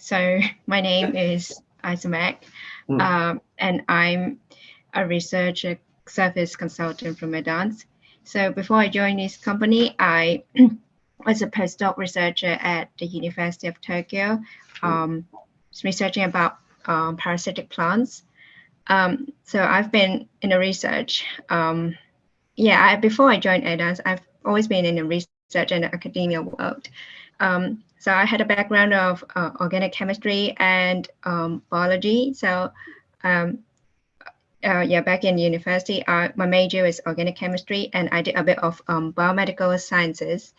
So my name is Mack, Mm, and I'm a research service consultant from Edanz. So before I joined this company, I was a postdoc researcher at the University of Tokyo, mm, um, researching about parasitic plants. So I've been in the research. Before I joined Edanz, I've always been in the research and the academia world. So I had a background of organic chemistry and biology. So um, back in university, my major is organic chemistry, and I did a bit of biomedical sciences,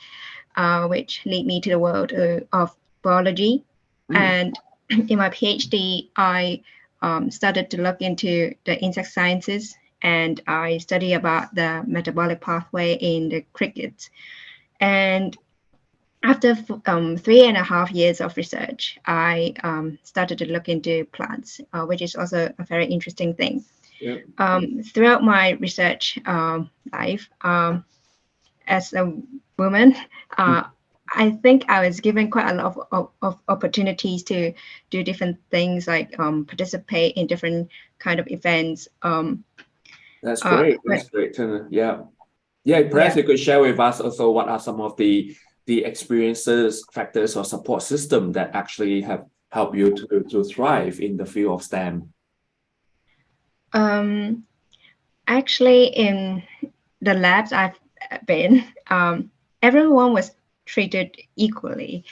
which lead me to the world of biology. mm. And in my PhD, I started to look into the insect sciences, and I study about the metabolic pathway in the crickets. And after 3.5 years of research, I started to look into plants, which is also a very interesting thing. Yeah. Throughout my research life, as a woman, Mm. uh, I think I was given quite a lot of opportunities to do different things, like participate in different kind of events. That's great. But That's great. Yeah. Yeah, yeah, perhaps you could share with us also what are some of the experiences, factors, or support system that actually have helped you to thrive in the field of STEM. um, actually, in the labs I've been, everyone was treated equally.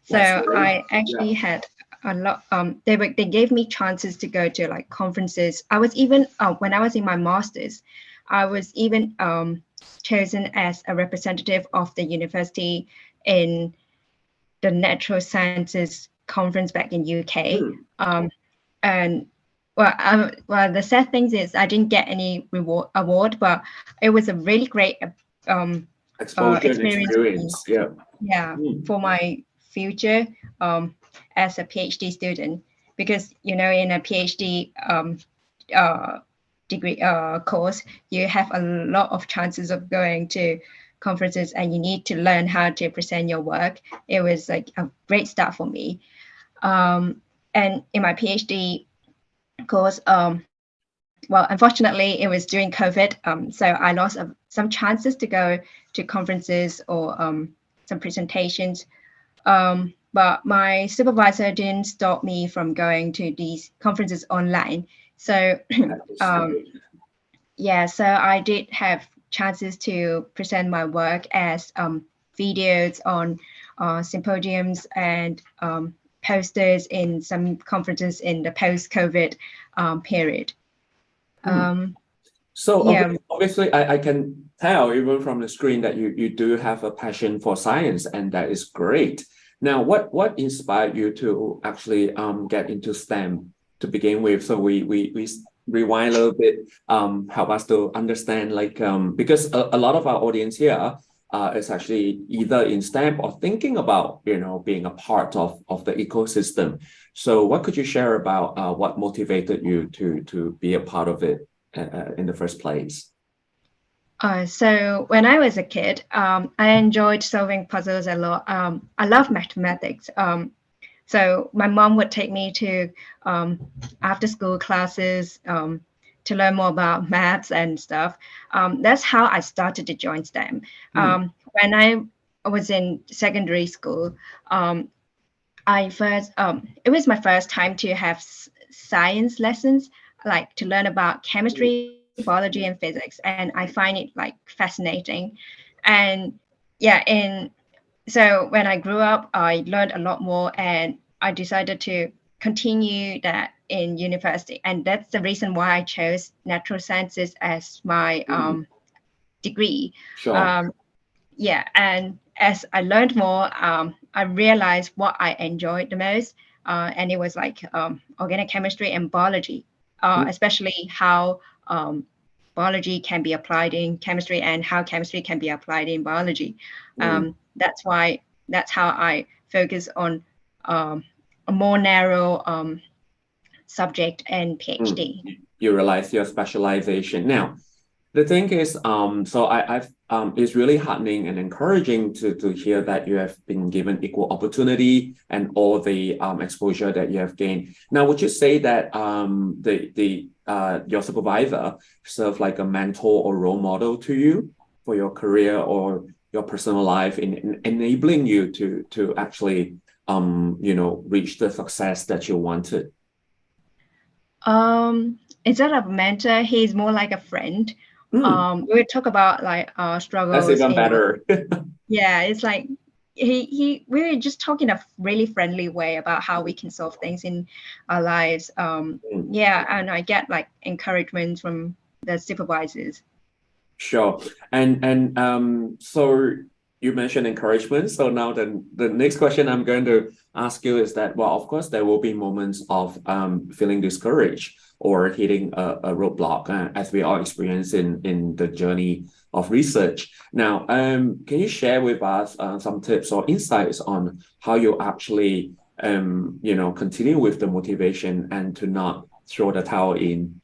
So That's great. I Yeah. actually had a lot. They gave me chances to go to like conferences. I was even when I was in my masters, I was even chosen as a representative of the university in the natural sciences conference back in UK. Mm. And the sad thing is I didn't get any award, but it was a really great um, Exposure and experience for me. experience. Yeah. Yeah, Mm. for my future as a PhD student, because in a PhD uh, degree course, you have a lot of chances of going to conferences, and you need to learn how to present your work. It was like a great start for me. And in my PhD course, unfortunately, it was during COVID, so I lost some chances to go to conferences or some presentations. But my supervisor didn't stop me from going to these conferences online. So That is um, great. so I did have chances to present my work as videos on symposiums and posters in some conferences in the post-COVID period. Mm. Um, So yeah, obviously, I can tell even from the screen that you do have a passion for science, and that is great. Now, what inspired you to actually get into STEM to begin with? So we rewind a little bit, help us to understand like because a lot of our audience here is actually either in STEM or thinking about being a part of the ecosystem. So what could you share about what motivated you to be a part of it? In the first place. so when I was a kid, I enjoyed solving puzzles a lot. I love mathematics. So my mom would take me to after school classes to learn more about maths and stuff. That's how I started to join STEM. Mm, When I was in secondary school, um, it was my first time to have science lessons, like to learn about mm, chemistry, biology, and physics, and I find it like fascinating. And yeah, in so when I grew up, I learned a lot more, and I decided to continue that in university, and that's the reason why I chose natural sciences as my mm. degree. Sure. Um, and as I learned more, I realized what I enjoyed the most, and it was like organic chemistry and biology, Mm, especially how biology can be applied in chemistry and how chemistry can be applied in biology. mm, That's how I focus on um, a more narrow subject and mm. PhD. You realize your specialization. Now, The thing is, it's really heartening and encouraging to hear that you have been given equal opportunity and all the exposure that you have gained. Now, would you say that your supervisor served like a mentor or role model to you for your career or your personal life in enabling you to actually reach the success that you wanted? Instead of mentor, he's more like a friend. We talk about like our struggles. That's even better. Yeah, it's like we were just talking a really friendly way about how we can solve things in our lives. Yeah, and I get like encouragement from the supervisors. Sure. So you mentioned encouragement. So now the next question I'm going to ask you is that, well, of course, there will be moments of feeling discouraged or hitting a roadblock, as we all experience in the journey of research. Now, can you share with us some tips or insights on how you actually continue with the motivation and to not throw the towel in?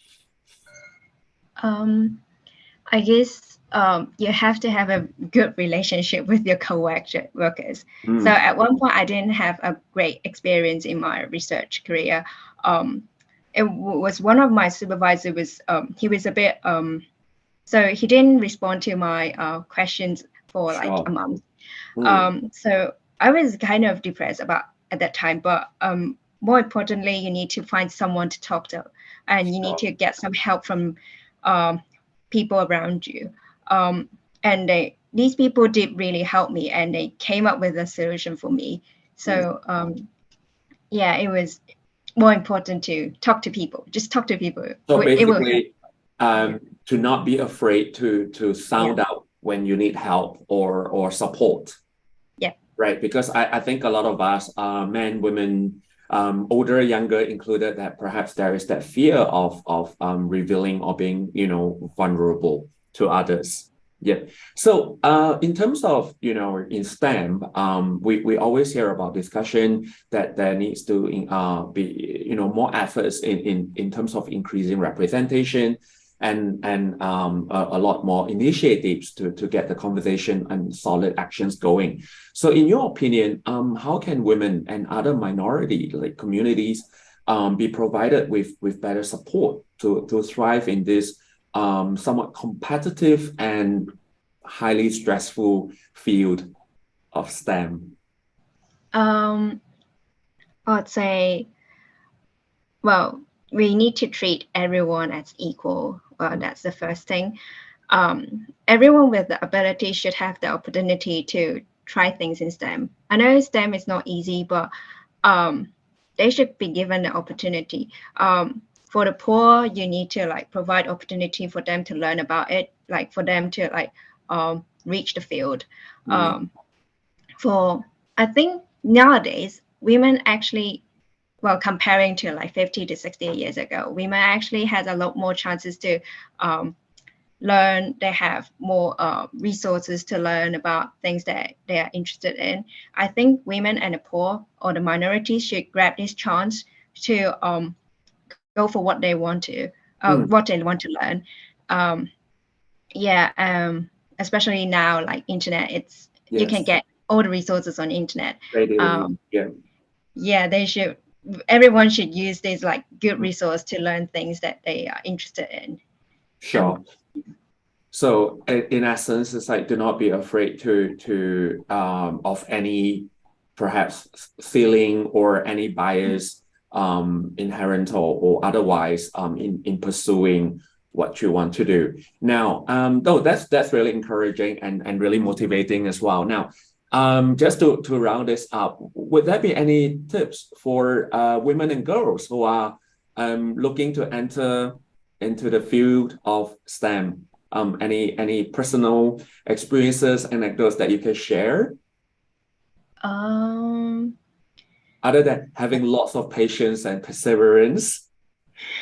I guess you have to have a good relationship with your co-workers. So at one point, I didn't have a great experience in my research career. It was one of my supervisors he was a bit so he didn't respond to my questions for like a month. So I was kind of depressed at that time. But more importantly, you need to find someone to talk to, and you need to get some help from people around you. And these people did really help me, and they came up with a solution for me. So yeah, it was more important to talk to people. Just talk to people. So basically, to not be afraid to sound out when you need help or support. Yeah. Right. Because I think a lot of us, men, women, older, younger included, that perhaps there is that fear of revealing or being, vulnerable to others. Yeah. So in terms of, in STEM, we always hear about discussion that there needs to be, more efforts in terms of increasing representation and a lot more initiatives to get the conversation and solid actions going. So in your opinion, how can women and other minority like communities be provided with better support to thrive in this somewhat competitive and highly stressful field of STEM? I'd say, well, we need to treat everyone as equal. Well, that's the first thing. Everyone with the ability should have the opportunity to try things in STEM. I know STEM is not easy, but they should be given the opportunity. For the poor, you need to like provide opportunity for them to learn about it, like for them to like reach the field. I think nowadays women actually, well, comparing to like 50 to 60 years ago, women actually has a lot more chances to learn. They have more resources to learn about things that they are interested in. I think women and the poor or the minorities should grab this chance to go for what they want to learn. Especially now, like internet, you can get all the resources on internet. Everyone should use this like good resource to learn things that they are interested in. Sure. So in essence, it's like, do not be afraid to of any perhaps feeling or any bias inherent or otherwise in pursuing what you want to do. Now, though that's really encouraging and really motivating as well. Now, just to round this up, would there be any tips for women and girls who are looking to enter into the field of STEM? Any personal experiences, anecdotes that you can share? Other than having lots of patience and perseverance,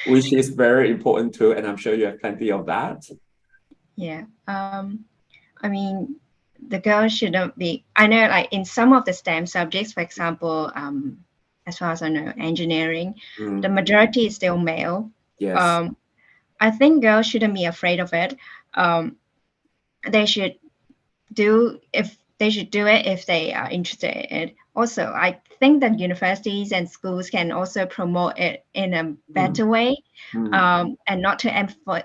which is very important too, and I'm sure you have plenty of that. Yeah. I mean, the girls shouldn't be. I know, like in some of the STEM subjects, for example, as far as I know, engineering, the majority is still male. Yes. I think girls shouldn't be afraid of it. They should do it if they are interested in it. Also, I think that universities and schools can also promote it in a better way, and not to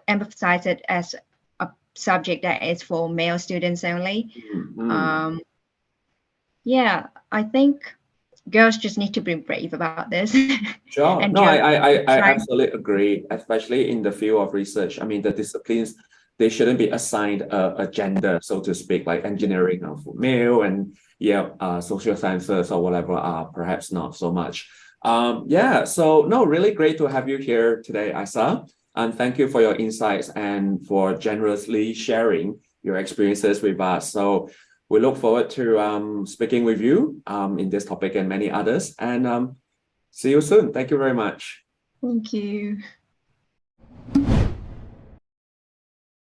emphasize it as a subject that is for male students only. Yeah, I think girls just need to be brave about this. Sure. And No, just I try. absolutely agree, especially in the field of research. I mean, the disciplines, they shouldn't be assigned a gender, so to speak, like engineering are for male and social sciences or whatever are perhaps not so much. Yeah, so no, really great to have you here today, Asa. And thank you for your insights and for generously sharing your experiences with us. So we look forward to speaking with you in this topic and many others. And see you soon. Thank you very much. Thank you.